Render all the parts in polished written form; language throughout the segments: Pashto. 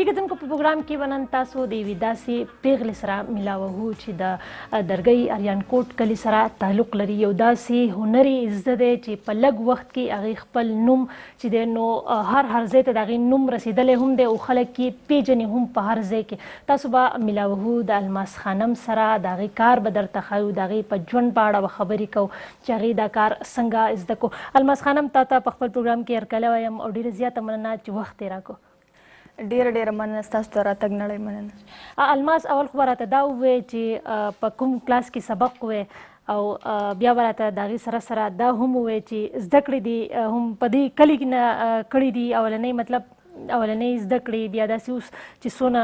چې کتونکو په پروګرام کې ونن تاسو د یوې داسې پیغلې سره ملاوهو چې د درګۍ اریانکوټ کلي سره تعلق لري. یو داسې هنري زده دی چې په لږ وخت کې هغې خپل نوم چې دی نو هر ځای ته د هغې نوم رسېدلی هم دی او خلک یې پیژني هم په هر ځای کې. تاسو به ملاوهو د الماس خانم سره د هغې کار به درته ښایو، د هغې په ژوند په اړه به خبرې کوو چې هغې دا کار څنګه زده کو. الماس خانم تا ته په خپل پروګرام کې هرکلی وایم او ډېره زیاته مننه چې وخت یې راکړو. ډېره مننه ستاسو ته راتګ نړۍ مننه. الماس اول خو به راته دا ووایې چې په کوم کلاس کې سبق ووایې او بیا به راته د هغې سره سره دا هم ووایې چې زده کړې دي هم په دې کلي کې نه کړي دي اولنۍ مطلب اولنۍ زده کړې بیا داسې اوس چې څونه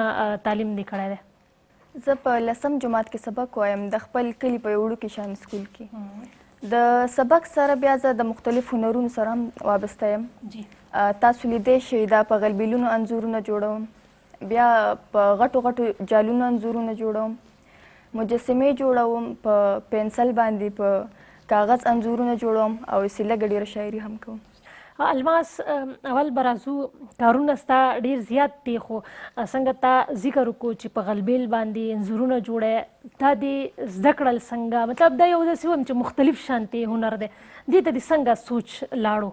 تعلیم دې کړی دی. زه په 10م جماعت کې سبق وایم د خپل کلي په یو وړوکي شان سکول کې. د سبق سره بیا زه د مختلف هنرونو سره هم وابسته یم. تاسو لیدی شئ دا په غلبیلونو انځورونه جوړوم، بیا په غټو غټو جالونو انځورونه جوړوم، مجسمې جوړوم، په پنسل باندې په کاغذ انځورونه جوړوم او لږه ډېره شاعري هم کوم. الماس اول به راځو کارونه ستا ډېر زیات دي خو څنګه تا ذکر وکړو چې په غلبیل باندې انځورونه جوړی دا دې زده کړل څنګه مطلب دا یو داسې وایم چې مختلف شانتې هنر دی دې ته دې څنګه سوچ لاړو؟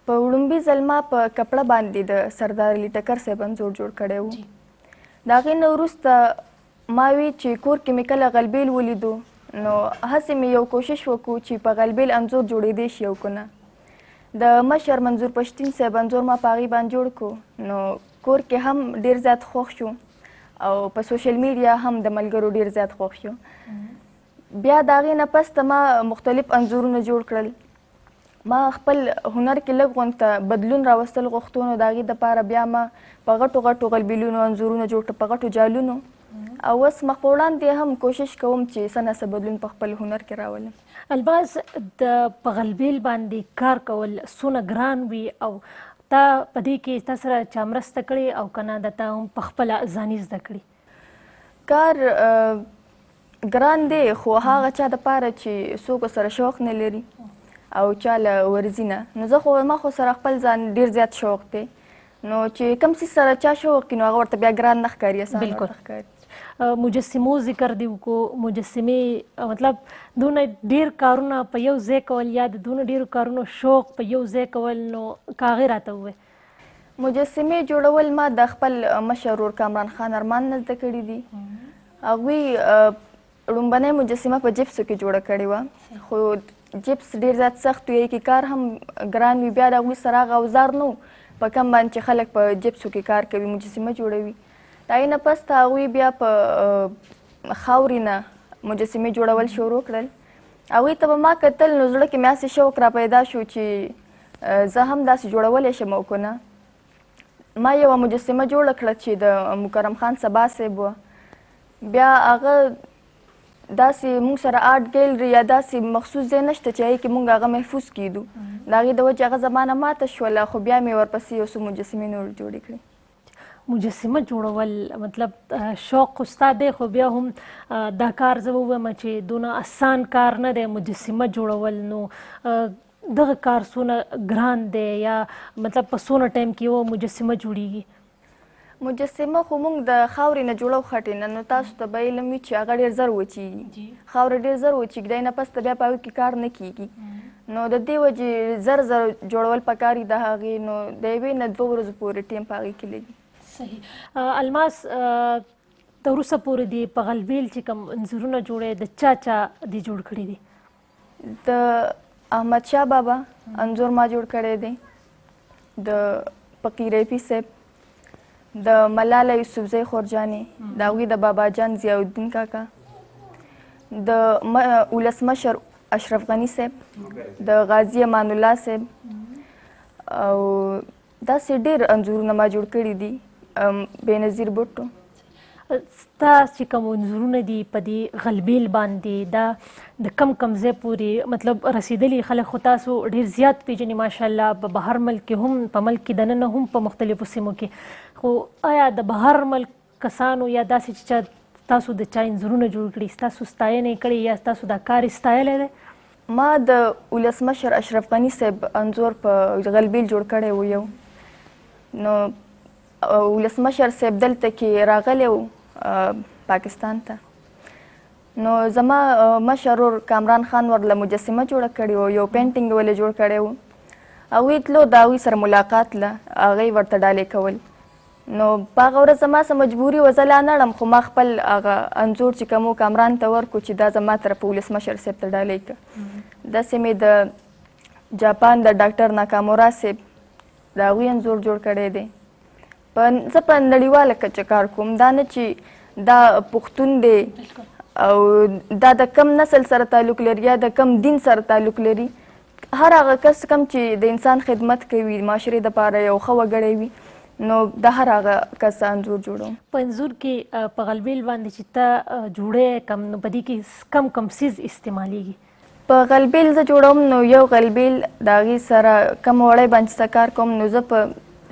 په وړومبي ځل ما په کپړه باندې د سردار علي ټکر صاحب انځور جوړ کړی و. د هغې نه وروسته ما وی چې کور کې مې کله غلبیل ولیدو نو هسې مې یو کوشش وکړو چې په غلبیل انځور جوړېدی شي او که نه. د مشر منظور پښتین صاحب انځور ما په هغې باندې جوړ کړو نو کور کې هم ډېر زیات خوښ شو او په سوشل میډیا هم د ملګرو ډېر زیات خوښ شو. بیا د هغې نه پس ته ما مختلف انځورونه جوړ کړل. ما خپل هنر کې لږ غونته بدلون راوستل غوښتو نو د هغې دپاره بیا ما په غټو غټو غلبیلونو انځورونه جوړ کړل په غټو جالونو او اوس مخ په وړاندې هم کوشش کوم چې څه نه څه بدلون په خپل هنر کې راولم. الباز د په غلبیل باندې کار کول څونه ګران وي او تا په دې کې تا سره چا مرسته کړې او که نه د تا هم په خپله ځاني زده کړي؟ کار ګران دی خو هغه چا دپاره چې څوک سره شوق نه لري او چا له ورځي نه نو زه خو ما خو سره خپل ځان ډېر زیات شوق دی نو چې کوم څیز سره چا شوق کړي نو هغه ورته بیا ګران نه ښکاري اسان ورته ښکاري. مجسمو ذکر دی وکړو مجسمې مطلب دونه ډېر کارونه په یو ځای کول یا د دونه ډېرو کارونو شوق په یو ځای کول نو که هغې راته ووایې؟ مجسمې جوړول ما د خپل مشر ورور کامران خان ارمان نه زده کړي دي. هغوی لومبنۍ مجسمه په جپسو کې جوړه کړې وه خو جپس ډېر زیات سخت وي کې کار هم ګران وي بیا د هغوی سره هغه اوزار نه په کم باندې چې خلک په جپسو کې کار کوي مجسمه جوړوي. د هغې نه پس ته هغوی بیا په خاورې نه مجسمې جوړول شروع کړل. هغوی ته به ما کتل نو زړه کې مې هسې شوق را پیدا شو چې زه هم داسې جوړولی شم او که نه. ما یوه مجسمه جوړه کړه چې د مکرم خان سبا صاحب وه. بیا هغه داسې موږ سره آرټ ګیلري یا داسې مخصوص ځای نشته چې هغې کې موږ هغه محفوظ کیدو. د هغې د وجې هغه زمانه ماته شوله خو بیا مې ورپسې یو څو مجسمې نور جوړې کړې. مجسمه جوړول مطلب شوق خو ستا دی خو بیا هم دا کار زه به ووایم چې دونه اسان کار نه دی مجسمه جوړول نو دغه کار څونه ګران دی یا مطلب په څونه ټایم کې یوه مجسمه جوړیږي؟ مجسمه خو موږ د خاورې نه جوړو خټې نه نو تاسو ته به علم وي چې هغه ډېر زر وچیږي. خاوره ډېر زر وچیږي دی نه پس ته بیا په هغوی کې کار نه کیږي نو د دې وجې زر جوړول پکار دي د هغې نو د یوې نه 2 ورځو پورې ټیم په هغې کې لګي. صحیح. الماس تر اوسه پورې دې په غلبیل چې کوم انځورونه جوړی د چا دې جوړ کړي دي؟ د احمدشاه بابا انځور ما جوړ کړی دی، د فقیر ایپي صاحب، د ملاله یوسفزۍ خورجانې، د هغوی د بابا جان ضیاء الدین کاکا، د ولسمشر اشرف غني صاحب، د غازي امان الله صاحب او داسې ډېر انځورونه ما جوړ کړي دي. بېنظیر بټو. ستا چې کوم انځورونه دي په دې غلبیل باندې دا د کم ځای پورې مطلب رسېدلي خلک خو تاسو ډېر زیات پېژني ماشاءالله په بهر ملک کې هم په ملک کې دننه هم په مختلفو سیمو کې خو آیا د بهر ملک کسانو یا داسې چې تاسو د چا انځورونه جوړ کړي ستاسو ستاینه یې کړې یا ستاسو دا کار یې ستایلی دی؟ ما د ولسمشر اشرف غني صاحب انځور په غلبیل جوړ کړی و یو نو ولسمشر صاحب دلته کې راغلی و پاکستان ته. نو زما مشر ورور کامران خان ورله مجسمه جوړه کړې وه، یو پینټینګ ولې جوړ کړی و. هغوی تلو د هغوی سره ملاقات له هغوی ورته ډالۍ کول. نو په هغه ورځ زما څه مجبوري وه، زه لا نړم، خو ما خپل هغه انځور چې کوم و کامران ته ورکړو چې دا زما طرفه ولسمشر صاحب ته ډالۍ کړه. داسې مې د جاپان د ډاکټر ناکامورا صاحب د هغوی انځور جوړ کړی دی. زه په نړیواله کچه کار کوم، دا نه چې دا پښتون دی او دا د کم نسل سره تعلق لري یا د کم دین سره تعلق لري. هر هغه کس کم چې د انسان خدمت کوي، معاشرې دپاره یو ښه وګړی وي، نو د هر هغه کس انځور جوړوم. په انځور کې په غلبیل باندې چې ته جوړې کم، نو په دې کې کم څیز استعمالیږي؟ په غلبیل زه جوړوم نو یو غلبیل د هغې سره کم وړی باندې چې کار کوم، نو زه په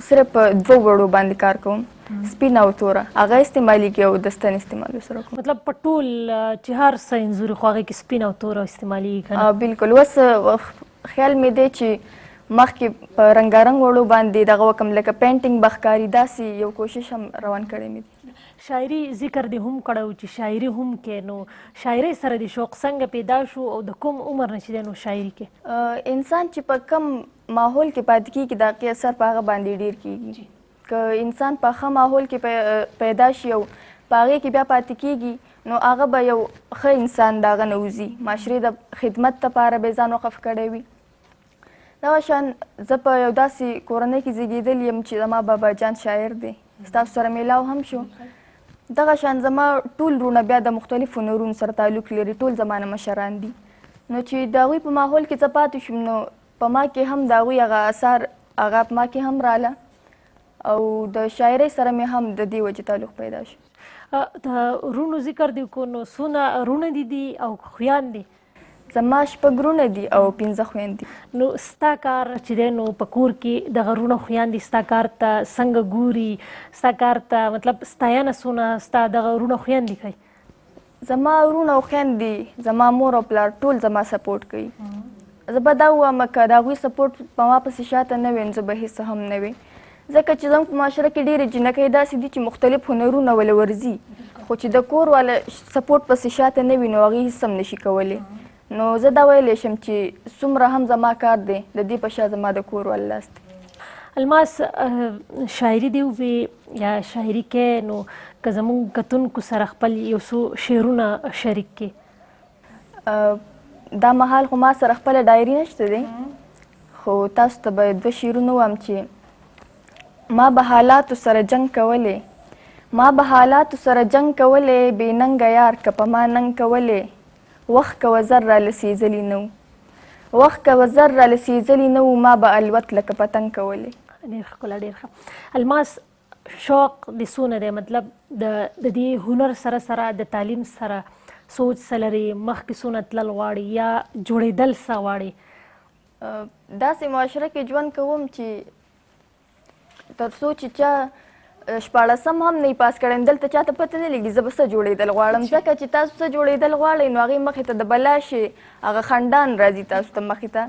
صرف په 2 وړو باندې کار کوم، سپین او توره، هغه استعمالیږي او دستن استعمال سره کوم. مطلب په ټول چې هر څه انځور خو هغې کې سپین او توره استعمالیږي؟ بالکل. اوس خیال مې دی چې مخکې په رنګارنګ وړو باندې دغه وکم لکه پینټینګ به ښکاري، داسې یو کوشش هم روان کړی مې. شاعري ذکر دې هم کړی و چې شاعري هم کې، نو شاعرۍ سره د شوق څنګه پیدا شو او د کوم عمر نه چې دی نو شاعري کې؟ انسان چې په کم ماحول کې پاتې کېږي د هغې اثر په هغه باندې ډېر کېږي. که انسان په ښه ماحول کې پیدا شي او په هغې کې بیا پاتې کېږي، نو هغه به یو ښه انسان د هغه نه وځي، معاشرې د خدمت دپاره به یې ځان وقف کړی وي. دغه شان زه په یو داسې کورنۍ کې زیږېدلی یم چې زما بابا جان شاعر دی، ستاسو سره میلاو هم شو. دغه شان زما ټول وروڼه بیا د مختلفو هنرونو سره تعلق لري، ټول زما نه مشران دي. نو چې د هغوی په ماحول کې زه پاتې شوم، نو په ما کې هم د هغوی هغه اثار هغه په ما کې هم راله او د شاعرۍ سره مې هم د دې وجې تعلق پیدا شو. د وروڼو ذکر دې وکړو، نو څونه وروڼه دي او خویندې؟ زما 6 وروڼه دي او 15 خویندې. نو ستا کار چې دی نو په کور کې دغه وروڼه خویندې ستا کار ته څنګه ګوري؟ ستا کار ته مطلب ستاینه څونه ستا دغه وروڼه خویندې کوي؟ زما وروڼه او خویندې، زما مور او پلار ټول زما سپورټ کوي. زه به دا ووایم که د هغوی سپورټ په ما پسې شاته نه وي، نو زه به هېڅ هم نه وي، ځکه چې زموږ په معاشره کې ډېرې جنکۍ داسې دي چې مختلف هنرونه ولې ورځي، خو چې د کور والا سپورټ پسې شاته نه وي، نو هغې هېڅ هم نشي کولی. نو زه دا ویلی شم چې څومره هم زما کار دی، د دې په شا زما د کور والا لاس دی. الماس، شاعري دې ووې یا شاعري کې، نو که زموږ کتونکو سره خپل یو څو شعرونه شریک کړي؟ دا مهال خو ما سره خپله ډایري نشته دی، خو تاسو ته به 2 شعرونه ووایم چې ما به حالاتو سره جنګ کولی، ما به حالاتو سره جنګ کولی، بې ننګه یار که په ما ننګ کولی، وخت که وزر را لسیزلی نو، وخت که وزر را لسیزلی نو، ما به الوت لکه پتنګ کولی. ډېر ښکلی، ډېر ښه. الماس، شوق د څونه دی؟ مطلب د دې هنر سره سره د تعلیم سره سوچ څه لري؟ مخکې څونه تلل غواړي یا جوړېدل څه غواړي؟ داسې معاشره کې ژوند کوم چې تر څو چې چا 14 هم نه پاس کړی، دلته چاته پته نه لګي زه به څه جوړېدل غواړم، ځکه چې تاسو څه جوړېدل غواړئ نو هغې مخې ته د بلا شي هغه خندان راځي تاسو ته مخې ته.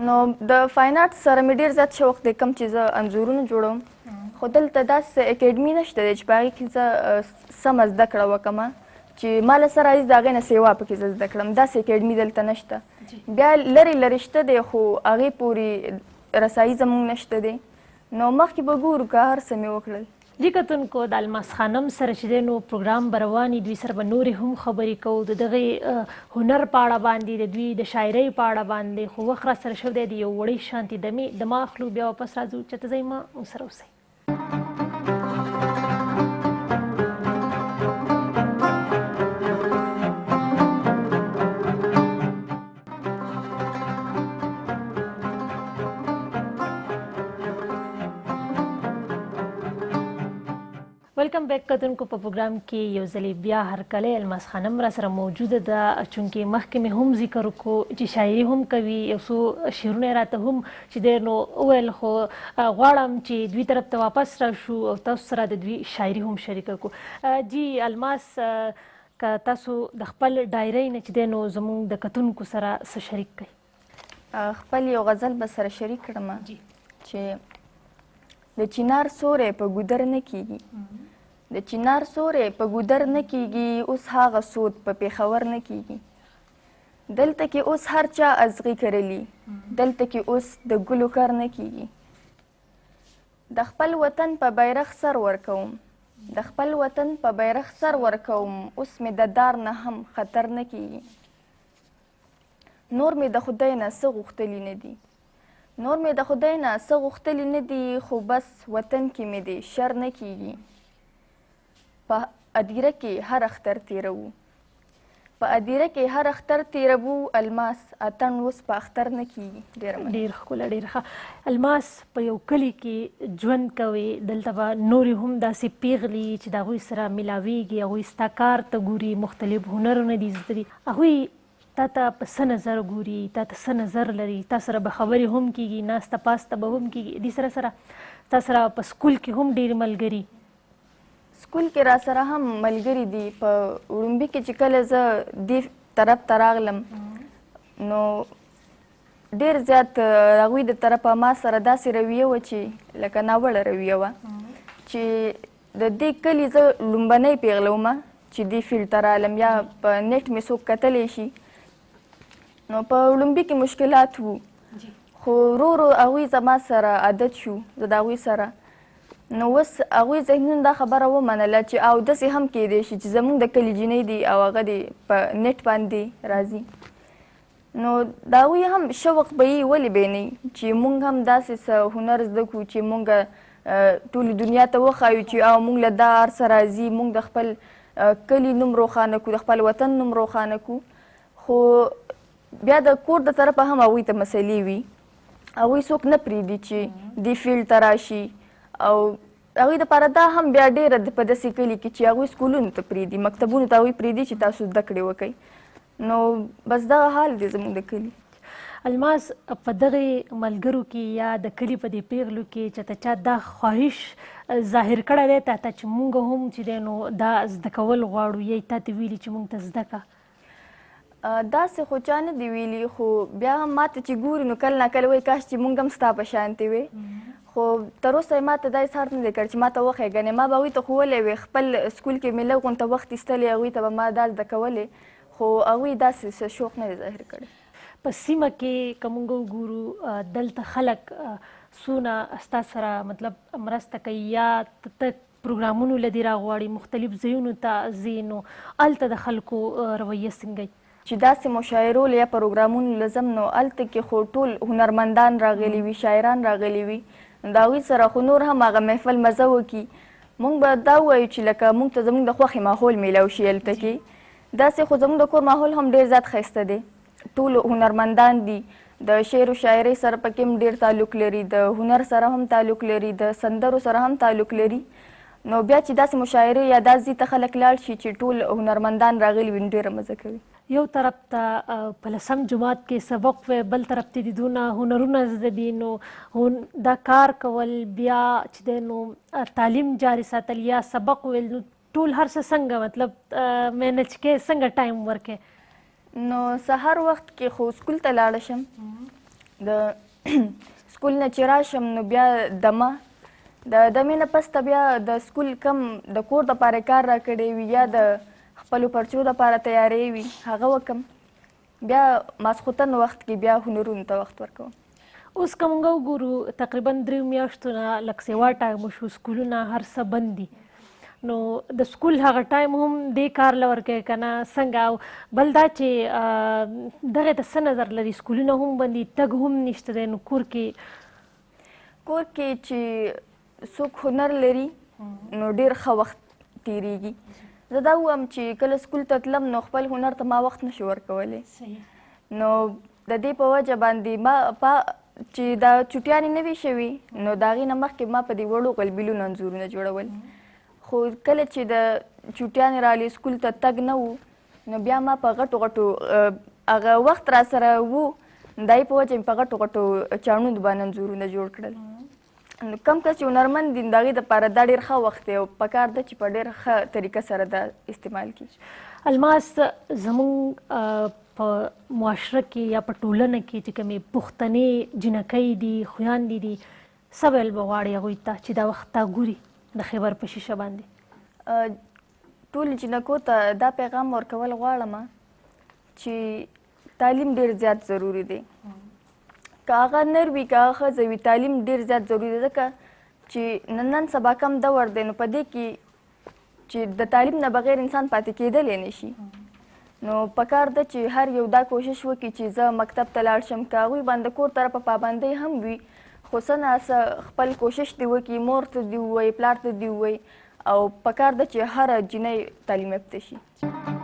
نو د فاین آرټس سره مې ډېر زیات شوق دی، کوم چې زه انځورونه جوړوم، خو دلته داسې اکیډمي نشته دی چې په هغې کې زه سمه زده کړه وکړم چې ما له څه راځي د هغې نه سیوا پکې زه زده کړم. داسې اکیډمي دلته نشته، بیا لرې لرې شته دی خو هغې پورې رسایي زموږ نشته دی. نو مخکې به ګورو که هر څه مې وکړل. جی کتونکو، د الماس خانم سره چې دی نو پروګرام به روان وي، دوی سره به نورې هم خبرې کوو د دغې هنر په اړه باندې، د دوی د شاعرۍ په اړه باندې. خو وخت را سره شوی دی د یو وړۍ شانتې دمې دمه اخلو، بیا واپس راځو. چېرته ځئ مه ورسره اوسئ. ویلکم بیک کتونکو، په پروګرام کې یو ځلې بیا هرکلی الماس خانم را سره موجوده ده، چونکې مخکې مې هم ذکر وکړو چې شاعري هم کوي، یو څو شعرونه یې راته هم چې دی نو وویل، خو غواړم چې دوی طرف ته واپس راشو او تاسو سره د دوی شاعري هم شریکه کړو. جی الماس، که تاسو د خپل ډایرۍ نه چې دی نو زموږ د کتونکو سره څه شریک کړئ؟ خپل یو غزل به سره شریک کړم چې د چنار سوری په ګودر نه کیږي د چنار سوری په ګودر نه کیږي اوس هغه سود په پېښور نه کیږي دلته کې اوس هر چا ازغي کرلي دلته کې اوس د ګلو کار نه کیږي د خپل وطن په بیرغ سر ورکوم د خپل وطن په بیرغ سر ورکوم اوس مې د دار نه هم خطر نه کیږي نور مې د خدای نه څه غوښتلي نه دي نور مې د خدای نه څه غوښتلي نه دي خو بس وطن کې مې د شر نه کیږي په ادیره کې هر اختر تیروو په ادیره کې هر اختر تیروو الماس اتن اوس په اختر نه کیږي ډېر ښکلی ډېر ښه الماس په یو کلي کې ژوند کوي دلته به نورې هم داسې پیغلې چې د هغوی سره میلاویږي هغوی ستا کار ته ګوري مختلف هنرونه دي زده دي هغوی تا ته په څه نظر ګوري تا ته څه نظر لري تا سره به خبرې هم کیږي ناسته پاسته به هم کیږي دې سره سره تا سره په سکول کې هم ډېر ملګري سکول کې را سره هم ملګري دي په وړومبي کې چې کله زه دې طرف ته راغلم نو ډېر زیات هغوی د طرفه ما سره داسې رویه وه چې لکه ناوړه رویه وه چې د دې کلي زه لومبنۍ پیغله ومه چې دې فیلډ ته رالم یا په نیټ مې څوک کتلی شي نو په وړومبي کې مشکلات وو خو ورو ورو هغوی زما سره عادت شو زه د هغوی سره نو اوس هغوی ذهنونو دا خبره ومنله چې او داسې هم کیدی شي چې زموږ د کلي جینۍ دي او هغه دې په نیټ باندې راځي نو د هغوی هم شوق به یې ولې به نه چې موږ هم داسې څه هنر زده کړو چې موږ ټولې دنیا ته وښایو چې او موږ له دا هر څه راځي موږ د خپل کلي نوم روښانه کړو د خپل وطن نوم روښانه کړو خو بیا د کور د طرفه هم هغوی ته مسلې وي هغوی څوک نه پرېږدي چې دې فیلډ ته راشي او هغوی دپاره دا هم بیا ډېره په داسې کلي کې چې هغوی سکولونو ته پرېږدي مکتبونو ته هغوی پرېږدي چې تاسو زده کړې وکئ نو بس دغه حال دی زموږ د کلي الماس په دغې ملګرو کې یا د کلي په دې پیغلو کې چې ته چا دا خواهش ظاهر کړی دی تا ته چې مونږ هم چې دی نو دا زده کول غواړو یا تا ته ویلي چې مونږ ته زده کړه داسې خو چا نه دي ویلي خو بیا هم ما ته چې ګوري نو کله نه کله وایي کاش چې مونږ هم ستا په شانتې وې خو تر اوسه یې ما ته دا اظهار نه دی کړی چې ما ته وښیګنې ما به هغوی ته ښوولی وې خپل سکول کې مې لږ غونته وخت ایستلی هغوی ته به ما دا زده کولې خو هغوی داسې شوق نه دی ظاهر کړی په سیمه کې که موږ وګورو دلته خلک څونه ستا سره مطلب مرسته کوي یا ته پروګرامونو له دې راغواړي مختلف ځایونو ته ځې نو هلته د خلکو رویه څنګه چې داسې مشاعرو یا پروګرامونو له ځم نو هلته کې خو ټول هنرمندان راغلي وي شاعران راغلي وي د هغوی سره خو نور هم هغه محفل مزه وکړي موږ به دا ووایو چې لکه موږ ته زموږ د خوښې ماحول میلاو شي هلته کې داسې خو زموږ د کور ماحول هم ډېر زیات ښایسته دی ټول هنرمندان دي د شعر و شاعرۍ سره پکې هم ډېر تعلق لري د هنر سره هم تعلق لري د سندرو سره هم تعلق لري نو بیا چې داسې مشاعرې یا داسې ځای ته خلک لاړ شي چې ټول هنرمندان راغلي وي نو ډېره مزه کوي یو طرف ته په لسم جماعت کې سبق وی بل طرف ته د دونه هنرونه زده دي نو دا کار کول بیا چې دی نو تعلیم جاري ساتل یا سبق ویل نو ټول هر څه څنګه مطلب مینج کې څنګه ټایم ورکې نو سهار وخت کې خو سکول ته لاړه شم د سکول نه چې راشم نو بیا دمه د دمې نه پس ته بیا د سکول کم د کور دپاره کار راکړی وي یا د خپلو پرچو دپاره تیاری وي هغه وکم بیا ماسخوتن وخت کې بیا هنرونو ته وخت ورکوم اوس که موږ وګورو تقریبا 3 میاشتو نه لږ سیوا ټایم وشو سکولونه هر څه بند دي نو د سکول هغه ټایم هم دې کار له ورکوي که نه څنګه او بل دا چې دغې ته څه نظر لري سکولونه هم بند دي تګ هم نشته دی نو کور کې چې څوک هنر لري نو ډېر ښه وخت تېرېږي زه دا ووایم چې کله سکول ته تلم نو خپل هنر ته ما وخت نشو ورکولی نو د دې په وجه باندې ما چې دا چوټیانې نه وي شوي نو د هغې نه مخکې ما په دې وړو غلبیلونو انځورونه جوړول خو کله چې د چوټیانې رالې سکول ته تګ نه و نو بیا ما په غټو غټو هغه وخت را سره و د هغې په وجه مې په غټو غټو چاڼونو باندې انځورونه جوړ کړل نو کم کس چې هنرمند دي د هغې دپاره دا ډېر ښه وخت دی او پکار ده چې په ډېر ښه طریقه سره دا استعمال کړي الماس زموږ په معاشره کې یا په ټولنه کې چې کومې پښتنې جنکۍ دي خویندې دي څه ویل به غواړې هغوی ته چې دا وخت تا ګوري د خیبر په شیشه باندې؟ ټولو جینکو ته دا پیغام ورکول غواړم چې تعلیم ډېر زیات ضروري دی. که هغه نر وي که هغه ښځه وي، تعلیم ډېر زیات ضروري دی، ځکه چې نن سبا کم دور دی، نو په دې کې چې د تعلیم نه بغیر انسان پاتې کېدلی نه شي. نو پکار ده چې هر یو دا کوشش وکړي چې زه مکتب ته لاړ شم. که هغوی باندې کور طرفه پابندۍ هم وي، خو څه نه څه خپل کوشش دې وکړي، مور ته دې ووایي، پلار ته دې ووایي، او پکار ده چې هره جینۍ تعلیم یافته شي.